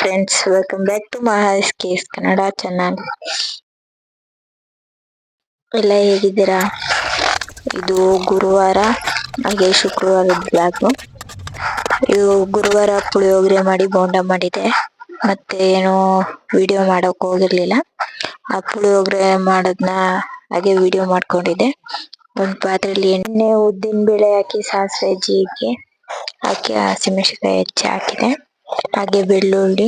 Friends, welcome back to ಮಹಾಸ್ ಕೇಸ್ Kannada channel. ಎಲ್ಲ ಹೇಗಿದ್ದೀರಾ? ಇದು ಗುರುವಾರ ಹಾಗೆ ಶುಕ್ರವಾರದ ಬ್ಲಾಗು. ಇದು ಗುರುವಾರ ಪುಳಿಯೋಗರೆ ಮಾಡಿ ಬೋಂಡ ಮಾಡಿದೆ. ಮತ್ತೆ ಏನೋ ವಿಡಿಯೋ ಮಾಡೋಕೆ ಹೋಗಿರ್ಲಿಲ್ಲ. ಆ ಪುಳಿಯೋಗರೆ ಮಾಡೋದನ್ನ ಹಾಗೆ ವಿಡಿಯೋ ಮಾಡ್ಕೊಂಡಿದ್ದೆ. ಒಂದು ಪಾತ್ರೆಯಲ್ಲಿ ಎಣ್ಣೆ, ಉದ್ದಿನ ಬೇಳೆ ಹಾಕಿ ಸಾಸಿವೆ ಜೀರಿಗೆ ಹಾಕಿ ಹಸಿಮೆಣಸಿನಕಾಯಿ ಹೆಚ್ಚಿ ಹಾಕಿದೆ. ಹಾಗೆ ಬೆಳ್ಳುಳ್ಳಿ,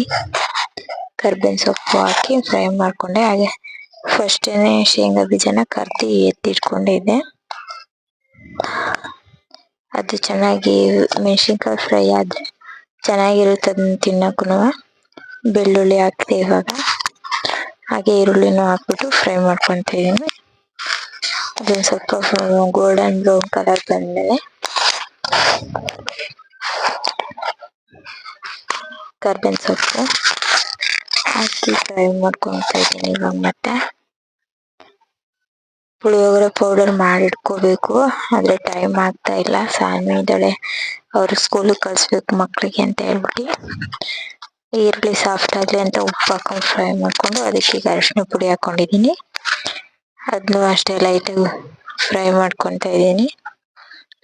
ಕರ್ಬೇವಿನ ಸೊಪ್ಪು ಹಾಕಿ ಫ್ರೈ ಮಾಡ್ಕೊಂಡೆ. ಹಾಗೆ ಫಸ್ಟೇನೆ ಶೇಂಗಾ ಬೀಜನ ಕರ್ದಿ ಎತ್ತಿಟ್ಕೊಂಡಿದ್ದೆ. ಅದು ಚೆನ್ನಾಗಿ ಮೆಣಸಿನ್ಕಾಯಿ ಫ್ರೈ ಆದ್ರೆ ಚೆನ್ನಾಗಿರುತ್ತೆ ಅದನ್ನ ತಿನ್ನಕ್ಕೂ. ಬೆಳ್ಳುಳ್ಳಿ ಹಾಕ್ದೆ ಇವಾಗ. ಹಾಗೆ ಈರುಳ್ಳಿನೂ ಹಾಕ್ಬಿಟ್ಟು ಫ್ರೈ ಮಾಡ್ಕೊತ ಇದೀನಿ. ಅದೊಂದು ಸ್ವಲ್ಪ ಗೋಲ್ಡನ್ ಬ್ರೌನ್ ಕಲರ್ ಬಂದ್ಮೇಲೆ ಕರ್ಬೇವಿನ ಸೊಪ್ಪು ಹಾಕಿ ಫ್ರೈ ಮಾಡ್ಕೊತಾ ಇದ್ದೀನಿ. ಇವಾಗ ಮತ್ತೆ ಪುಳಿಯೋಗರೆ ಪೌಡರ್ ಮಾಡಿಟ್ಕೋಬೇಕು, ಆದ್ರೆ ಟೈಮ್ ಆಗ್ತಾ ಇಲ್ಲ. ಸಾನ್ವಿ ಇದ್ದಾಳೆ, ಅವ್ರ ಸ್ಕೂಲಿಗೆ ಕಳಿಸ್ಬೇಕು ಮಕ್ಳಿಗೆ ಅಂತ ಹೇಳ್ಬಿಟ್ಟು ಈರುಳ್ಳಿ ಸಾಫ್ಟ್ ಆಗ್ಲಿ ಅಂತ ಉಪ್ಪು ಹಾಕೊಂಡು ಫ್ರೈ ಮಾಡ್ಕೊಂಡು ಅದಕ್ಕೆ ಈಗ ಅರಿಶಿನ ಪುಡಿ ಹಾಕೊಂಡಿದ್ದೀನಿ. ಅದನ್ನು ಅಷ್ಟೇ ಲೈಟಾಗಿ ಫ್ರೈ ಮಾಡ್ಕೊತಾ ಇದ್ದೀನಿ.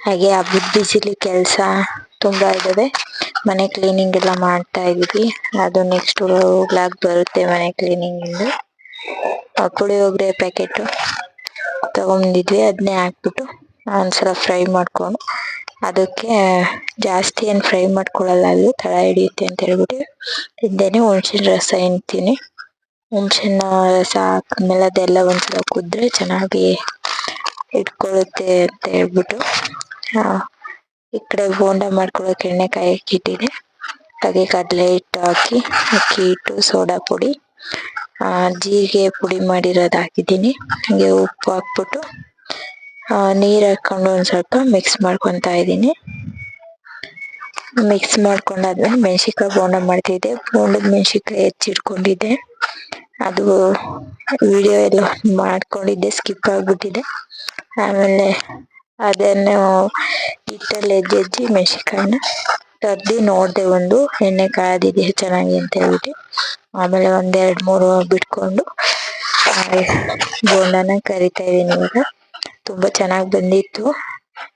ಹಾಗೆ ಹಬ್ಬದ ಬಿಸಿಲಿ ಕೆಲಸ ತುಂಬಾ ಇದಾವೆ. ಮನೆ ಕ್ಲೀನಿಂಗ್ ಎಲ್ಲ ಮಾಡ್ತಾ ಇದೀವಿ. ಅದು ನೆಕ್ಸ್ಟ್ ವ್ಲಾಗ್ ಬರುತ್ತೆ ಮನೆ ಕ್ಲೀನಿಂಗ್ ಇಂದು. ಪುಳಿಯೋಗರೆ ಪ್ಯಾಕೆಟ್ ತಗೊಂಡಿದ್ವಿ, ಅದನ್ನೇ ಹಾಕ್ಬಿಟ್ಟು ಒಂದ್ಸಲ ಫ್ರೈ ಮಾಡ್ಕೊಂಡು, ಅದಕ್ಕೆ ಜಾಸ್ತಿ ಏನು ಫ್ರೈ ಮಾಡ್ಕೊಳ್ಳಲ್ಲ, ಅದು ತಳ ಹಿಡಿಯುತ್ತೆ ಅಂತ ಹೇಳ್ಬಿಟ್ಟು ಹಿಂದೆನೆ ಹುಣಸಿನ ರಸ ಹಿಂಡ್ತೀನಿ. ಹುಣಸಿನ ರಸ ಹಾಕಿದ್ಮೇಲೆ ಅದೆಲ್ಲ ಒಂದ್ಸಲ ಕುದ್ರೆ ಚೆನ್ನಾಗಿ ಇಟ್ಕೊಳ್ಳುತ್ತೆ ಅಂತ ಹೇಳ್ಬಿಟ್ಟು ಈ ಕಡೆ ಬೋಂಡ ಮಾಡ್ಕೊಳ್ಳೋಕೆ ಎಣ್ಣೆ ಕಾಯಕ್ಕೆ ಇಟ್ಟಿದೆ. ಹಾಗೆ ಕಡಲೆ ಹಿಟ್ಟು ಹಾಕಿ, ಅಕ್ಕಿ ಹಿಟ್ಟು, ಸೋಡಾ ಪುಡಿ, ಜೀರಿಗೆ ಪುಡಿ ಮಾಡಿರೋದು ಹಾಕಿದ್ದೀನಿ. ಹಾಗೆ ಉಪ್ಪು ಹಾಕ್ಬಿಟ್ಟು ನೀರು ಹಾಕೊಂಡು ಒಂದು ಸ್ವಲ್ಪ ಮಿಕ್ಸ್ ಮಾಡ್ಕೊತಾ ಇದ್ದೀನಿ. ಮಿಕ್ಸ್ ಮಾಡ್ಕೊಂಡಾದ್ಮೇಲೆ ಮೆಣಸಿನ್ಕಾಯಿ ಬೋಂಡ ಮಾಡ್ತಿದ್ದೆ. ಬೋಂಡದ ಮೆಣಸಿನ್ಕಾಯಿ ಹೆಚ್ಚಿಟ್ಕೊಂಡಿದ್ದೆ, ಅದು ವಿಡಿಯೋ ಎಲ್ಲ ಮಾಡ್ಕೊಂಡಿದ್ದೆ, ಸ್ಕಿಪ್ ಆಗ್ಬಿಟ್ಟಿದೆ. ಆಮೇಲೆ ಅದನ್ನು ಹಿಟ್ಟಲ್ಲಿ ಎಜ್ಜಿ ಮೆಣಸಿನ್ಕಾಯಿನ ಕರ್ದಿ ನೋಡಿದೆ, ಒಂದು ಎಣ್ಣೆ ಕಾದಿದೆ ಚೆನ್ನಾಗಿ ಅಂತ ಹೇಳ್ಬಿಟ್ಟು. ಆಮೇಲೆ ಒಂದೆರಡು ಮೂರು ಬಿಟ್ಕೊಂಡು ಬೋಂಡನ ಕರಿತಾ ಇದೀನಿ. ಇವಾಗ ತುಂಬಾ ಚೆನ್ನಾಗಿ ಬಂದಿತ್ತು,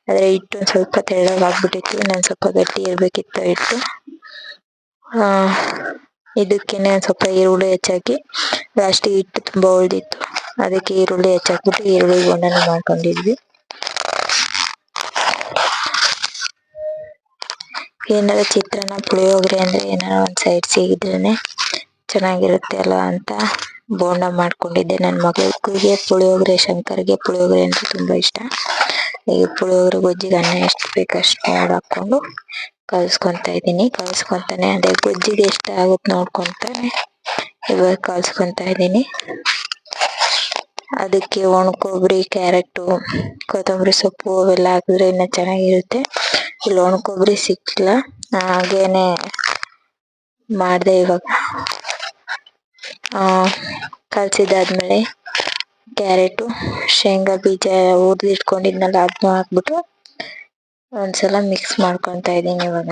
ಆದ್ರೆ ಹಿಟ್ಟು ಒಂದ್ ಸ್ವಲ್ಪ ತೆಳ್ಳಗಾಗ್ಬಿಟ್ಟಿತ್ತು. ಇನ್ನೊಂದ್ ಸ್ವಲ್ಪ ಗಟ್ಟಿ ಇರ್ಬೇಕಿತ್ತು ಹಿಟ್ಟು. ಇದಕ್ಕೇನೆ ಒಂದ್ ಸ್ವಲ್ಪ ಈರುಳ್ಳಿ ಹೆಚ್ಚಾಕಿ, ಲಾಸ್ಟಿಗೆ ಹಿಟ್ಟು ತುಂಬಾ ಉಳ್ದಿತ್ತು, ಅದಕ್ಕೆ ಈರುಳ್ಳಿ ಹೆಚ್ಚಾಕ್ಬಿಟ್ಟು ಈರುಳ್ಳಿ ಬೋಂಡನ ಮಾಡ್ಕೊಂಡಿದ್ವಿ. ಏನಾರ ಚಿತ್ರಾನ್ನ, ಪುಳಿಯೋಗರೆ ಅಂದ್ರೆ ಏನಾರ ಒಂದ್ ಸೈಡ್ ಸಿಗಿದ್ರೇನೆ ಚೆನ್ನಾಗಿರುತ್ತೆ ಅಲ್ಲ ಅಂತ ಬೋಂಡ ಮಾಡ್ಕೊಂಡಿದ್ದೆ. ನನ್ನ ಮಗಳಿಗೆ ಪುಳಿಯೋಗರೆ, ಶಂಕರ್ಗೆ ಪುಳಿಯೋಗರೆ ಅಂದ್ರೆ ತುಂಬಾ ಇಷ್ಟ. ಈಗ ಪುಳಿಯೋಗರೆ ಗೊಜ್ಜಿಗೆ ಅನ್ನ ಎಷ್ಟು ಬೇಕು ಅಷ್ಟು ನೋಡಿ ಹಾಕೊಂಡು ಕಲ್ಸ್ಕೊಂತ ಇದ್ದೀನಿ. ಕಲ್ಸ್ಕೊಂತಾನೆ ಅದೇ ಗೊಜ್ಜಿಗೆ ಎಷ್ಟು ಆಗುತ್ತೆ ನೋಡ್ಕೊಂತಾನೆ ಇವಾಗ ಕಲ್ಸ್ಕೊಂತ ಇದ್ದೀನಿ. ಅದಕ್ಕೆ ಒಣಕೊಬ್ಬರಿ, ಕ್ಯಾರೆಟು, ಕೊತ್ತಂಬರಿ ಸೊಪ್ಪು ಅವೆಲ್ಲ ಹಾಕಿದ್ರೆ ಇನ್ನ ಚೆನ್ನಾಗಿರುತ್ತೆ. ಇಲ್ಲಿ ಒಣಕೊಬ್ಬರಿ ಸಿಕ್ಕಿಲ್ಲ, ಹಾಗೇನೆ ಮಾಡಿದೆ. ಇವಾಗ ಕಲಸಿದಾದ್ಮೇಲೆ ಕ್ಯಾರೆಟು, ಶೇಂಗಾ ಬೀಜ ಹುರಿದಿಟ್ಕೊಂಡಿದ್ನಲ್ಲ ಅದನ್ನು ಹಾಕ್ಬಿಟ್ಟು ಒಂದ್ಸಲ ಮಿಕ್ಸ್ ಮಾಡ್ಕೊತಾ ಇದ್ದೀನಿ. ಇವಾಗ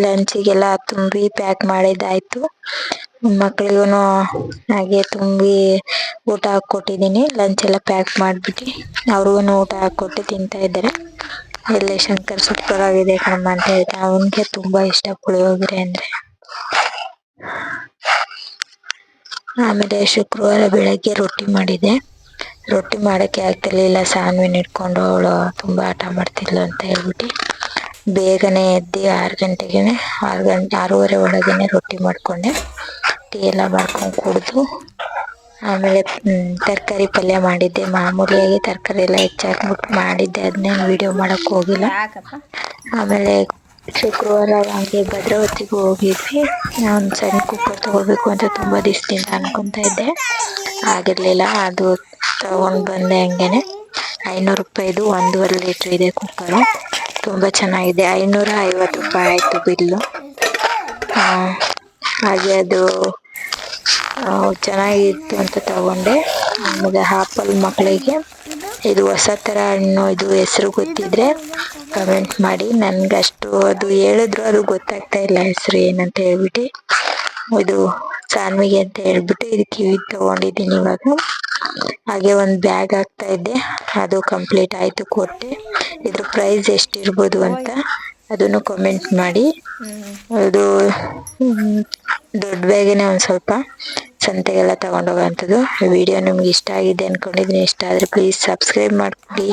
ಲಂಚಿಗೆಲ್ಲ ತುಂಬಿ ಪ್ಯಾಕ್ ಮಾಡಿದ್ದಾಯ್ತು. ಮಕ್ಳಿಗೂ ಹಾಗೆ ತುಂಬಿ ಊಟ ಹಾಕೊಟ್ಟಿದ್ದೀನಿ. ಲಂಚ್ ಎಲ್ಲ ಪ್ಯಾಕ್ ಮಾಡಿಬಿಟ್ಟು ಅವ್ರಿಗೂ ಊಟ ಹಾಕೊಟ್ಟು ತಿಂತಾ ಇದ್ದಾರೆ. ಎಲ್ಲೇ ಶಂಕರ್ ಸೂಪರ್ ಆಗಿದೆ ಕಣಮ್ಮ ಅಂತ ಹೇಳ್ತಾ, ಅವನಿಗೆ ತುಂಬಾ ಇಷ್ಟ ಪುಳಿಯೋಗರೆ ಅಂದ್ರೆ. ಆಮೇಲೆ ಶುಕ್ರವಾರ ಬೆಳಗ್ಗೆ ರೊಟ್ಟಿ ಮಾಡಿದೆ. ರೊಟ್ಟಿ ಮಾಡಕ್ಕೆ ಆಗ್ತಿರ್ಲಿಲ್ಲ, ಸಾನ್ವಿನ ಇಟ್ಕೊಂಡು ಅವಳು ತುಂಬಾ ಆಟ ಮಾಡ್ತಿದ್ಲು ಅಂತ ಹೇಳ್ಬಿಟ್ಟು ಬೇಗನೆ ಎದ್ದು 6 ಗಂಟೆಗೆ 6:30 ಒಳಗೇನೆ ರೊಟ್ಟಿ ಮಾಡ್ಕೊಂಡೆ. ಟೀ ಎಲ್ಲ ಮಾಡ್ಕೊಂಡು ಕುಡಿದು ಆಮೇಲೆ ತರಕಾರಿ ಪಲ್ಯ ಮಾಡಿದ್ದೆ. ಮಾಮೂಲಿಯಾಗಿ ತರಕಾರಿ ಎಲ್ಲ ಹೆಚ್ಚಾಕ್ಬಿಟ್ಟು ಮಾಡಿದ್ದೆ, ಅದನ್ನೇನು ವಿಡಿಯೋ ಮಾಡಕ್ ಹೋಗಿಲ್ಲ. ಆಮೇಲೆ ಶುಕ್ರವಾರ ಹಂಗೆ ಭದ್ರಾವತಿಗೆ ಹೋಗಿದ್ವಿ. ನಾನು ಸಣ್ಣ ಕುಕ್ಕರ್ ತಗೋಬೇಕು ಅಂತ ತುಂಬಾ ದಿವಸದಿಂದ ಅನ್ಕೊಂತ ಇದ್ದೆ, ಆಗಿರ್ಲಿಲ್ಲ. ಅದು ತಗೊಂಡ್ ಬಂದೆ. ಹಂಗೇನೆ 500 ರೂಪಾಯಿದು 1.5 ಲೀಟರ್ ಇದೆ ಕುಕ್ಕರು. ತುಂಬಾ ಚೆನ್ನಾಗಿದೆ. 550 ರೂಪಾಯಿ ಆಯ್ತು ಬಿಲ್ಲು. ಹಾಗೆ ಅದು ಚೆನ್ನಾಗಿತ್ತು ಅಂತ ತಗೊಂಡೆ. ಆಮೇಲೆ ಆಪಲ್ ಮಕ್ಕಳಿಗೆ ಇದು ಹೊಸ ತರ ಹಣ್ಣು, ಇದು ಹೆಸರು ಗೊತ್ತಿದ್ರೆ ಕಮೆಂಟ್ ಮಾಡಿ. ನನ್ಗಷ್ಟು ಅದು ಹೇಳಿದ್ರು ಅದು ಗೊತ್ತಾಗ್ತಾ ಇಲ್ಲ ಹೆಸರು ಏನಂತ ಹೇಳ್ಬಿಟ್ಟು. ಇದು ಸಾನ್ವಿಗೆ ಅಂತ ಹೇಳ್ಬಿಟ್ಟು ಇದು ಕಿವಿ ತಗೊಂಡಿದ್ದೀನಿ ಇವಾಗ. ಹಾಗೆ ಒಂದ್ ಬ್ಯಾಗ್ ಹಾಕ್ತಾ ಇದ್ದೆ, ಅದು ಕಂಪ್ಲೀಟ್ ಆಯ್ತು, ಕೊಟ್ಟೆ. ಇದ್ರ ಪ್ರೈಸ್ ಎಷ್ಟಿರ್ಬೋದು ಅಂತ ಅದನ್ನು ಕಮೆಂಟ್ ಮಾಡಿ. ಅದು ದೊಡ್ಡ ಬ್ಯಾಗೇನೆ ಒಂದ್ ಸ್ವಲ್ಪ ಸಂತೆಗೆಲ್ಲ ತಗೊಂಡೋಗೋಂಥದ್ದು. ವಿಡಿಯೋ ನಿಮ್ಗೆ ಇಷ್ಟ ಆಗಿದೆ ಅನ್ಕೊಂಡಿದ್ದೀನಿ. ಇಷ್ಟ ಆದ್ರೆ ಪ್ಲೀಸ್ ಸಬ್ಸ್ಕ್ರೈಬ್ ಮಾಡ್ಕೊಳ್ಳಿ.